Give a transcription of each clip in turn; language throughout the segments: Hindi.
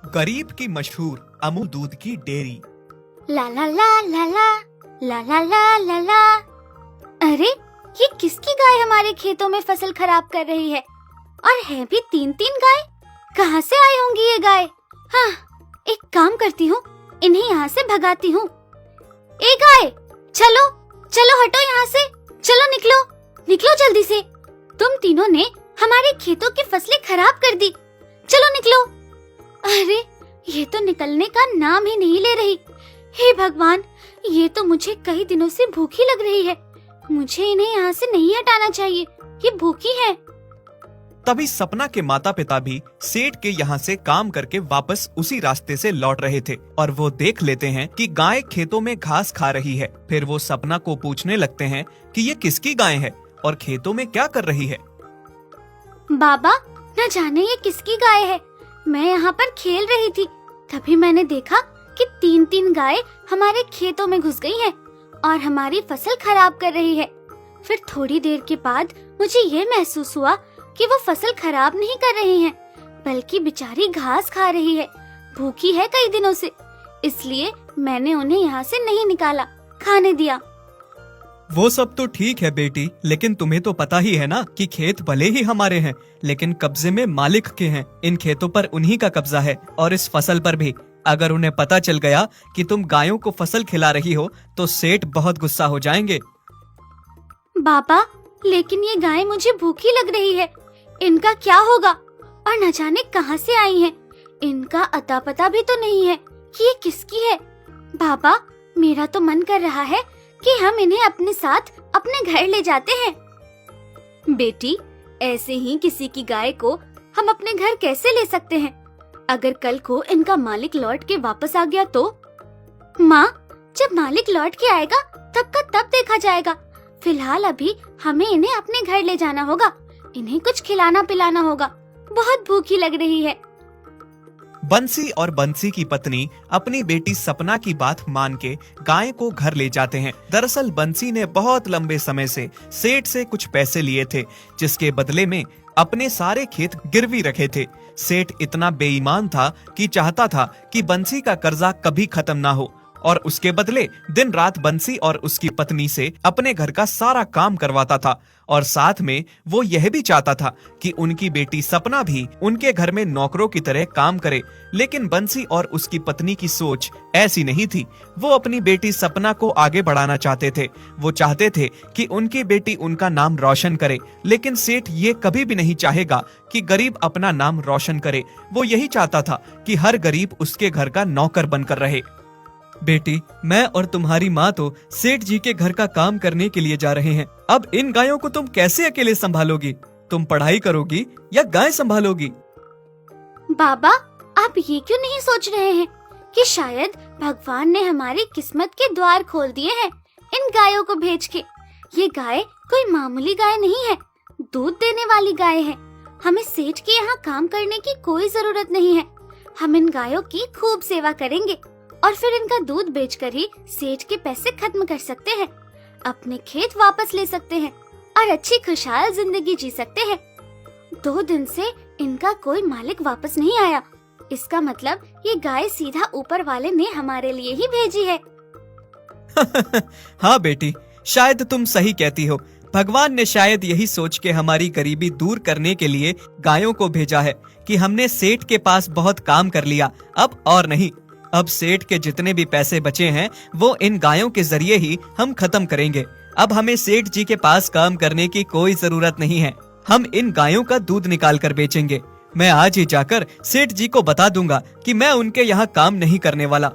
गरीब की मशहूर अमूल दूध की डेयरी। ला ला ला ला ला ला ला ला ला ला। अरे ये किसकी गाय हमारे खेतों में फसल खराब कर रही है? और है भी 3-3 गाय। कहाँ से आई होंगी ये गाय? हाँ, एक काम करती हूँ, इन्हें यहाँ से भगाती हूँ। ए गाय, चलो चलो हटो यहाँ से, चलो निकलो निकलो जल्दी से। तुम तीनों ने हमारे खेतों की फसलें खराब कर दी, चलो निकलो। अरे ये तो निकलने का नाम ही नहीं ले रही। हे भगवान, ये तो मुझे कई दिनों से भूखी लग रही है। मुझे इन्हें यहाँ से नहीं हटाना चाहिए, ये भूखी है। तभी सपना के माता पिता भी सेठ के यहाँ से काम करके वापस उसी रास्ते से लौट रहे थे और वो देख लेते हैं कि गाय खेतों में घास खा रही है। फिर वो सपना को पूछने लगते हैं कि ये किसकी गाय है और खेतों में क्या कर रही है। बाबा, न जाने ये किसकी गाय है। मैं यहाँ पर खेल रही थी, तभी मैंने देखा कि 3-3 गाय हमारे खेतों में घुस गई हैं और हमारी फसल खराब कर रही है। फिर थोड़ी देर के बाद मुझे ये महसूस हुआ कि वो फसल खराब नहीं कर रही हैं, बल्कि बेचारी घास खा रही है। भूखी है कई दिनों से, इसलिए मैंने उन्हें यहाँ से नहीं निकाला, खाने दिया। वो सब तो ठीक है बेटी, लेकिन तुम्हें तो पता ही है ना कि खेत भले ही हमारे हैं, लेकिन कब्जे में मालिक के हैं। इन खेतों पर उन्हीं का कब्जा है और इस फसल पर भी। अगर उन्हें पता चल गया कि तुम गायों को फसल खिला रही हो तो सेठ बहुत गुस्सा हो जाएंगे। बाबा, लेकिन ये गाय मुझे भूखी लग रही है, इनका क्या होगा? और न जाने कहां से आई हैं। इनका अता पता भी तो नहीं है कि ये किसकी है। बाबा, मेरा तो मन कर रहा है कि हम इन्हें अपने साथ अपने घर ले जाते हैं। बेटी, ऐसे ही किसी की गाय को हम अपने घर कैसे ले सकते हैं? अगर कल को इनका मालिक लौट के वापस आ गया तो? माँ, जब मालिक लौट के आएगा तब का तब देखा जाएगा। फिलहाल अभी हमें इन्हें अपने घर ले जाना होगा। इन्हें कुछ खिलाना पिलाना होगा, बहुत भूखी लग रही है। बंसी और बंसी की पत्नी अपनी बेटी सपना की बात मान के गाय को घर ले जाते हैं। दरअसल बंसी ने बहुत लंबे समय से सेठ से कुछ पैसे लिए थे, जिसके बदले में अपने सारे खेत गिरवी रखे थे। सेठ इतना बेईमान था कि चाहता था कि बंसी का कर्जा कभी खत्म ना हो और उसके बदले दिन रात बंसी और उसकी पत्नी से अपने घर का सारा काम करवाता था। और साथ में वो यह भी चाहता था कि उनकी बेटी सपना भी उनके घर में नौकरों की तरह काम करे। लेकिन बंसी और उसकी पत्नी की सोच ऐसी नहीं थी। वो अपनी बेटी सपना को आगे बढ़ाना चाहते थे। वो चाहते थे कि उनकी बेटी उनका नाम रोशन करे। लेकिन सेठ ये कभी भी नहीं चाहेगा कि गरीब अपना नाम रोशन करे। वो यही चाहता था कि हर गरीब उसके घर का नौकर बनकर रहे। बेटी, मैं और तुम्हारी माँ तो सेठ जी के घर का काम करने के लिए जा रहे हैं। अब इन गायों को तुम कैसे अकेले संभालोगी? तुम पढ़ाई करोगी या गाय संभालोगी? बाबा, आप ये क्यों नहीं सोच रहे हैं कि शायद भगवान ने हमारी किस्मत के द्वार खोल दिए हैं इन गायों को भेज के? ये गाय कोई मामूली गाय नहीं है, दूध देने वाली गाय है। हमें सेठ के यहाँ काम करने की कोई जरूरत नहीं है। हम इन गायों की खूब सेवा करेंगे और फिर इनका दूध बेचकर ही सेठ के पैसे खत्म कर सकते हैं, अपने खेत वापस ले सकते हैं और अच्छी खुशहाल जिंदगी जी सकते हैं। 2 दिन से इनका कोई मालिक वापस नहीं आया। इसका मतलब ये गाय सीधा ऊपर वाले ने हमारे लिए ही भेजी है। हाँ बेटी, शायद तुम सही कहती हो। भगवान ने शायद यही सोच के हमारी गरीबी दूर करने के लिए गायों को भेजा है कि हमने सेठ के पास बहुत काम कर लिया, अब और नहीं। अब सेठ के जितने भी पैसे बचे हैं वो इन गायों के जरिए ही हम खत्म करेंगे। अब हमें सेठ जी के पास काम करने की कोई जरूरत नहीं है। हम इन गायों का दूध निकाल कर बेचेंगे। मैं आज ही जाकर सेठ जी को बता दूंगा कि मैं उनके यहाँ काम नहीं करने वाला।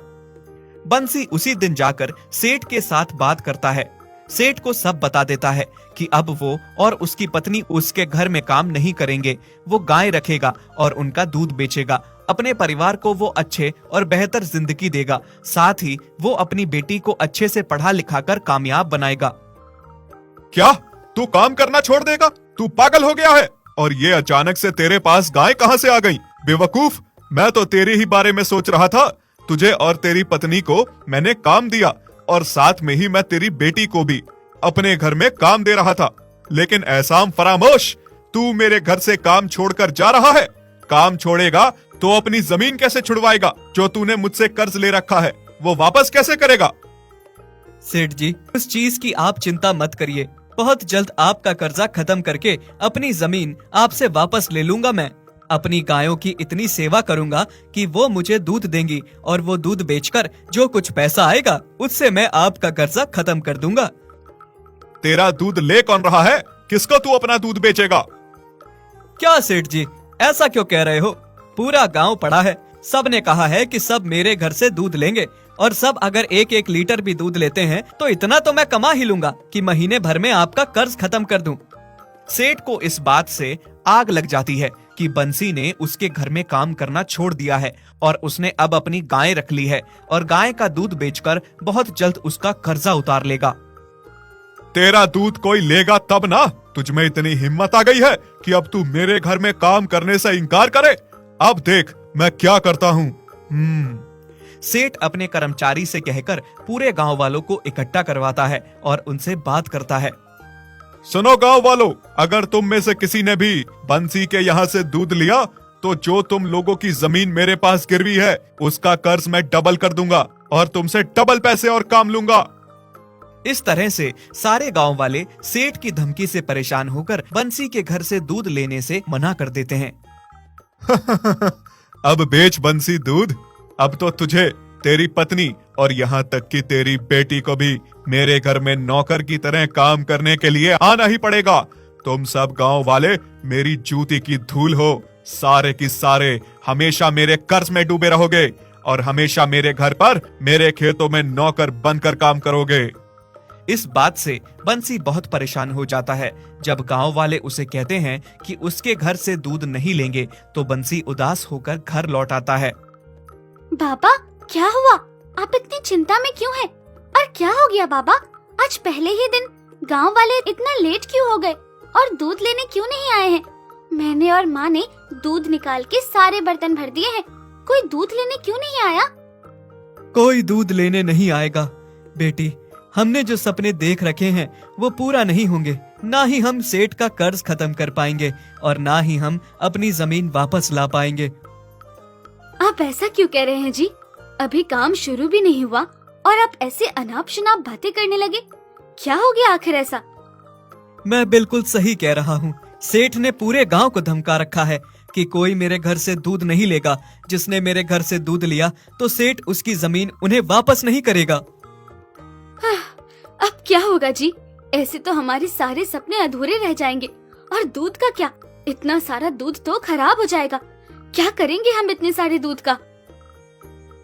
बंसी उसी दिन जाकर सेठ के साथ बात करता है। सेठ को सब बता देता है कि अब वो और उसकी पत्नी उसके घर में काम नहीं करेंगे। वो गाय रखेगा और उनका दूध बेचेगा। अपने परिवार को वो अच्छे और बेहतर जिंदगी देगा। साथ ही वो अपनी बेटी को अच्छे से पढ़ा लिखा कर कामयाब बनाएगा। क्या तू काम करना छोड़ देगा? तू पागल हो गया है? और ये अचानक से तेरे पास गाय कहां से आ गई? बेवकूफ, मैं तो तेरे ही बारे में सोच रहा था। तुझे और तेरी पत्नी को मैंने काम दिया और साथ में ही मैं तेरी बेटी को भी अपने घर में काम दे रहा था। लेकिन एहसान फरामोश, तू मेरे घर से काम छोड़कर जा रहा है। काम छोड़ेगा तो अपनी जमीन कैसे छुड़वाएगा? जो तूने मुझसे कर्ज ले रखा है वो वापस कैसे करेगा? सेठ जी, उस चीज की आप चिंता मत करिए। बहुत जल्द आपका कर्जा खत्म करके अपनी जमीन आपसे वापस ले लूंगा। मैं अपनी गायों की इतनी सेवा करूंगा कि वो मुझे दूध देंगी और वो दूध बेचकर जो कुछ पैसा आएगा उससे मैं आपका कर्जा खत्म कर दूंगा। तेरा दूध ले कौन रहा है? किसको तू अपना दूध बेचेगा? क्या सेठ जी, ऐसा क्यों कह रहे हो? पूरा गांव पड़ा है, सब ने कहा है कि सब मेरे घर से दूध लेंगे और सब अगर 1-1 लीटर भी दूध लेते हैं तो इतना तो मैं कमा ही लूंगा कि महीने भर में आपका कर्ज खत्म कर दूं। सेठ को इस बात से आग लग जाती है कि बंसी ने उसके घर में काम करना छोड़ दिया है और उसने अब अपनी गाय रख ली है और गाय का दूध बेचकर बहुत जल्द उसका कर्जा उतार लेगा। तेरा दूध कोई लेगा तब ना? तुझ में इतनी हिम्मत आ गई है कि अब तू मेरे घर में काम करने से इनकार करे? अब देख मैं क्या करता हूँ। सेठ अपने कर्मचारी से कहकर पूरे गांव वालों को इकट्ठा करवाता है और उनसे बात करता है। सुनो गांव वालों, अगर तुम में से किसी ने भी बंसी के यहाँ से दूध लिया तो जो तुम लोगों की जमीन मेरे पास गिरवी है उसका कर्ज मैं डबल कर दूंगा और तुमसे डबल पैसे और काम लूंगा। इस तरह से सारे गांव वाले सेठ की धमकी से परेशान होकर बंसी के घर से दूध लेने से मना कर देते हैं। अब बेच बंसी दूध। अब तो तुझे, तेरी पत्नी और यहाँ तक कि तेरी बेटी को भी मेरे घर में नौकर की तरह काम करने के लिए आना ही पड़ेगा। तुम सब गांव वाले मेरी जूती की धूल हो। सारे की सारे हमेशा मेरे कर्ज में डूबे रहोगे और हमेशा मेरे घर पर, मेरे खेतों में नौकर बनकर काम करोगे। इस बात से बंसी बहुत परेशान हो जाता है। जब गांव वाले उसे कहते हैं कि उसके घर से दूध नहीं लेंगे तो बंसी उदास होकर घर लौट आता है। बाबा, क्या हुआ? आप इतनी चिंता में क्यों हैं? और क्या हो गया बाबा? आज पहले ही दिन गांव वाले इतना लेट क्यों हो गए और दूध लेने क्यों नहीं आए हैं? मैंने और माँ ने दूध निकाल के सारे बर्तन भर दिए हैं। कोई दूध लेने क्यों नहीं आया? कोई दूध लेने नहीं आएगा बेटी। हमने जो सपने देख रखे हैं वो पूरा नहीं होंगे। ना ही हम सेठ का कर्ज खत्म कर पाएंगे और ना ही हम अपनी जमीन वापस ला पाएंगे। आप ऐसा क्यों कह रहे हैं जी? अभी काम शुरू भी नहीं हुआ और आप ऐसे अनाप शनाप बातें करने लगे। क्या हो गया आखिर ऐसा? मैं बिल्कुल सही कह रहा हूँ। सेठ ने पूरे गांव को धमका रखा है कि कोई मेरे घर से दूध नहीं लेगा। जिसने मेरे घर से दूध लिया तो सेठ उसकी जमीन उन्हें वापस नहीं करेगा। अब क्या होगा जी? ऐसे तो हमारे सारे सपने अधूरे रह जाएंगे। और दूध का क्या? इतना सारा दूध तो खराब हो जाएगा। क्या करेंगे हम इतने सारे दूध का?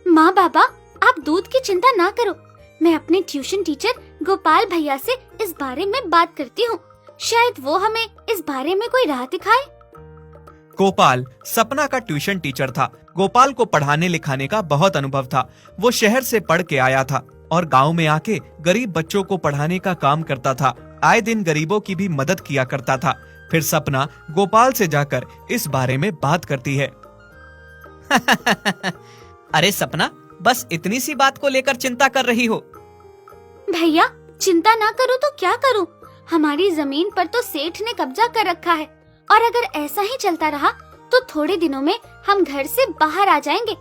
माँ बाबा, आप दूध की चिंता ना करो। मैं अपने ट्यूशन टीचर गोपाल भैया से इस बारे में बात करती हूँ। शायद वो हमें इस बारे में कोई राह दिखाए। गोपाल सपना का ट्यूशन टीचर था। गोपाल को पढ़ाने लिखाने का बहुत अनुभव था। वो शहर से पढ़ के आया था और गांव में आके गरीब बच्चों को पढ़ाने का काम करता था। आए दिन गरीबों की भी मदद किया करता था। फिर सपना गोपाल से जाकर इस बारे में बात करती है। अरे सपना, बस इतनी सी बात को लेकर चिंता कर रही हो? भैया, चिंता ना करो तो क्या करूं? हमारी जमीन पर तो सेठ ने कब्जा कर रखा है और अगर ऐसा ही चलता रहा तो थोड़े दिनों में हम घर से बाहर आ जाएंगे।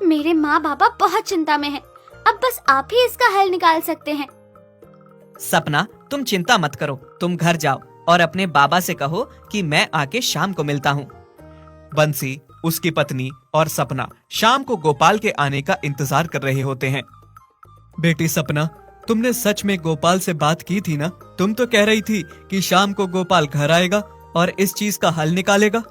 मेरे माँ बाबा बहुत चिंता में हैं। अब बस आप ही इसका हल निकाल सकते हैं। सपना, तुम चिंता मत करो। तुम घर जाओ और अपने बाबा से कहो कि मैं आके शाम को मिलता हूँ। बंसी, उसकी पत्नी और सपना शाम को गोपाल के आने का इंतजार कर रहे होते हैं। बेटी सपना, तुमने सच में गोपाल से बात की थी ना? तुम तो कह रही थी कि शाम को गोपाल घर आएगा और इस चीज का हल निकालेगा।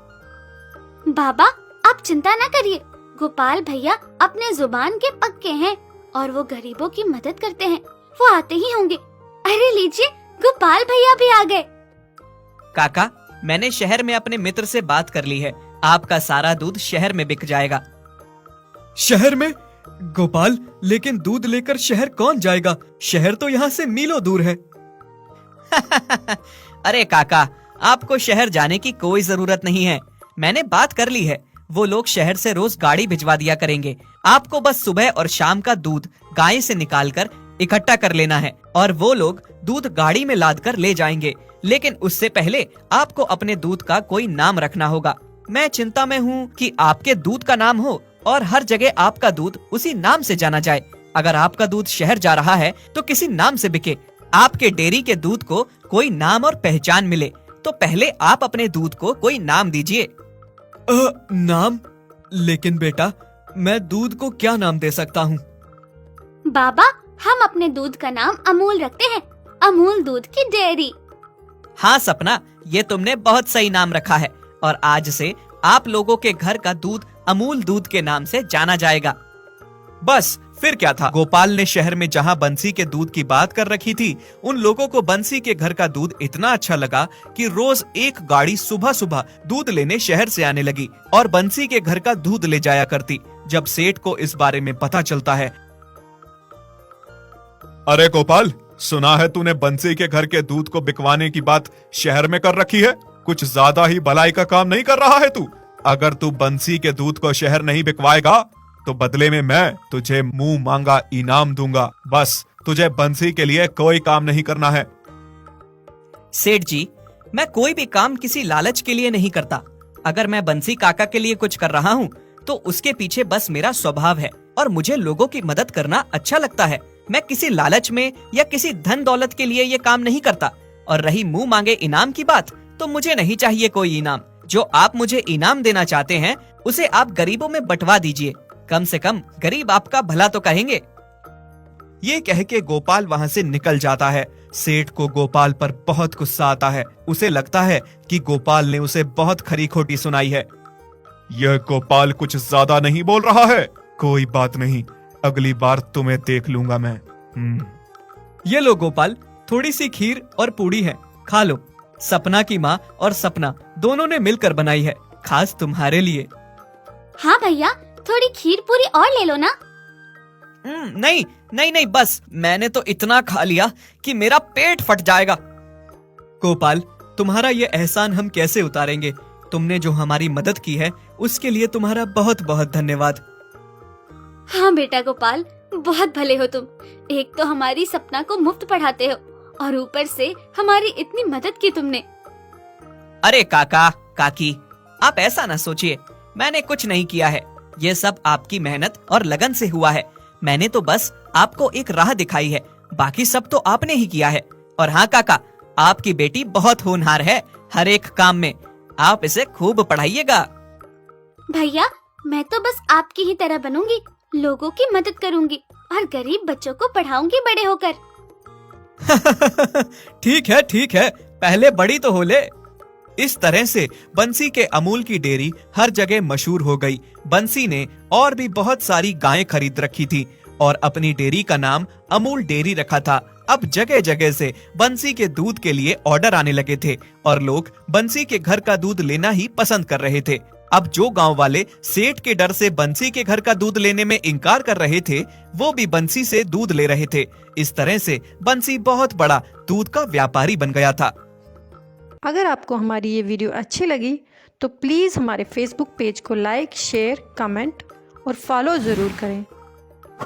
बाबा, आप चिंता ना करिए। गोपाल भैया अपने जुबान के पक्के हैं और वो गरीबों की मदद करते हैं। वो आते ही होंगे। अरे लीजिए, गोपाल भैया भी आ गए। काका, मैंने शहर में अपने मित्र से बात कर ली है। आपका सारा दूध शहर में बिक जाएगा। शहर में? गोपाल, लेकिन दूध लेकर शहर कौन जाएगा? शहर तो यहाँ से मीलों दूर है। अरे काका, आपको शहर जाने की कोई जरूरत नहीं है। मैंने बात कर ली है। वो लोग शहर से रोज गाड़ी भिजवा दिया करेंगे। आपको बस सुबह और शाम का दूध गाय से निकालकर इकट्ठा कर लेना है और वो लोग दूध गाड़ी में लाद कर ले जाएंगे। लेकिन उससे पहले आपको अपने दूध का कोई नाम रखना होगा। मैं चिंता में हूँ कि आपके दूध का नाम हो और हर जगह आपका दूध उसी नाम से जाना जाए। अगर आपका दूध शहर जा रहा है तो किसी नाम से बिके। आपके डेयरी के दूध को कोई नाम और पहचान मिले, तो पहले आप अपने दूध को कोई नाम दीजिए। नाम? लेकिन बेटा, मैं दूध को क्या नाम दे सकता हूँ? बाबा, हम अपने दूध का नाम अमूल रखते हैं। अमूल दूध की डेयरी। हाँ सपना, ये तुमने बहुत सही नाम रखा है और आज से आप लोगों के घर का दूध अमूल दूध के नाम से जाना जाएगा। बस फिर क्या था, गोपाल ने शहर में जहाँ बंसी के दूध की बात कर रखी थी, उन लोगों को बंसी के घर का दूध इतना अच्छा लगा कि रोज एक गाड़ी सुबह सुबह दूध लेने शहर से आने लगी और बंसी के घर का दूध ले जाया करती। जब सेठ को इस बारे में पता चलता है। अरे गोपाल, सुना है तूने बंसी के घर के दूध को बिकवाने की बात शहर में कर रखी है। कुछ ज्यादा ही भलाई का काम नहीं कर रहा है तू? अगर तू बंसी के दूध को शहर नहीं बिकवाएगा तो बदले में मैं तुझे मुंह मांगा इनाम दूंगा। बस तुझे बंसी के लिए कोई काम नहीं करना है। सेठ जी, मैं कोई भी काम किसी लालच के लिए नहीं करता। अगर मैं बंसी काका के लिए कुछ कर रहा हूँ तो उसके पीछे बस मेरा स्वभाव है और मुझे लोगों की मदद करना अच्छा लगता है। मैं किसी लालच में या किसी धन दौलत के लिए ये काम नहीं करता। और रही मुंह मांगे इनाम की बात, तो मुझे नहीं चाहिए कोई इनाम। जो आप मुझे इनाम देना चाहते हैं उसे आप गरीबों में बंटवा दीजिए। कम से कम गरीब आपका भला तो कहेंगे। ये कह के गोपाल वहाँ से निकल जाता है। सेठ को गोपाल पर बहुत गुस्सा आता है। उसे लगता है कि गोपाल ने उसे बहुत खरी खोटी सुनाई है। यह गोपाल कुछ ज्यादा नहीं बोल रहा है। कोई बात नहीं, अगली बार तुम्हें देख लूंगा मैं। ये लो गोपाल, थोड़ी सी खीर और पूड़ी है, खा लो। सपना की माँ और सपना दोनों ने मिलकर बनाई है, खास तुम्हारे लिए। हाँ भैया, थोड़ी खीर पूरी और ले लो ना। नहीं नहीं नहीं, बस मैंने तो इतना खा लिया कि मेरा पेट फट जाएगा। गोपाल, तुम्हारा ये एहसान हम कैसे उतारेंगे? तुमने जो हमारी मदद की है उसके लिए तुम्हारा बहुत बहुत धन्यवाद। हाँ बेटा गोपाल, बहुत भले हो तुम। एक तो हमारी सपना को मुफ्त पढ़ाते हो और ऊपर से हमारी इतनी मदद की तुमने। अरे काका काकी, आप ऐसा ना सोचिए, मैंने कुछ नहीं किया है। ये सब आपकी मेहनत और लगन से हुआ है। मैंने तो बस आपको एक राह दिखाई है, बाकी सब तो आपने ही किया है। और हाँ काका, आपकी बेटी बहुत होनहार है हर एक काम में। आप इसे खूब पढ़ाइएगा। भैया, मैं तो बस आपकी ही तरह बनूंगी, लोगों की मदद करूंगी और गरीब बच्चों को पढ़ाऊंगी बड़े होकर। ठीक है, पहले बड़ी तो हो ले। इस तरह से बंसी के अमूल की डेयरी हर जगह मशहूर हो गई। बंसी ने और भी बहुत सारी गायें खरीद रखी थी और अपनी डेयरी का नाम अमूल डेयरी रखा था। अब जगह जगह से बंसी के दूध के लिए ऑर्डर आने लगे थे और लोग बंसी के घर का दूध लेना ही पसंद कर रहे थे। अब जो गांव वाले सेठ के डर से बंसी के घर का दूध लेने में इनकार कर रहे थे, वो भी बंसी से दूध ले रहे थे। इस तरह से बंसी बहुत बड़ा दूध का व्यापारी बन गया था। अगर आपको हमारी ये वीडियो अच्छी लगी तो प्लीज़ हमारे फेसबुक पेज को लाइक, शेयर, कमेंट और फॉलो ज़रूर करें।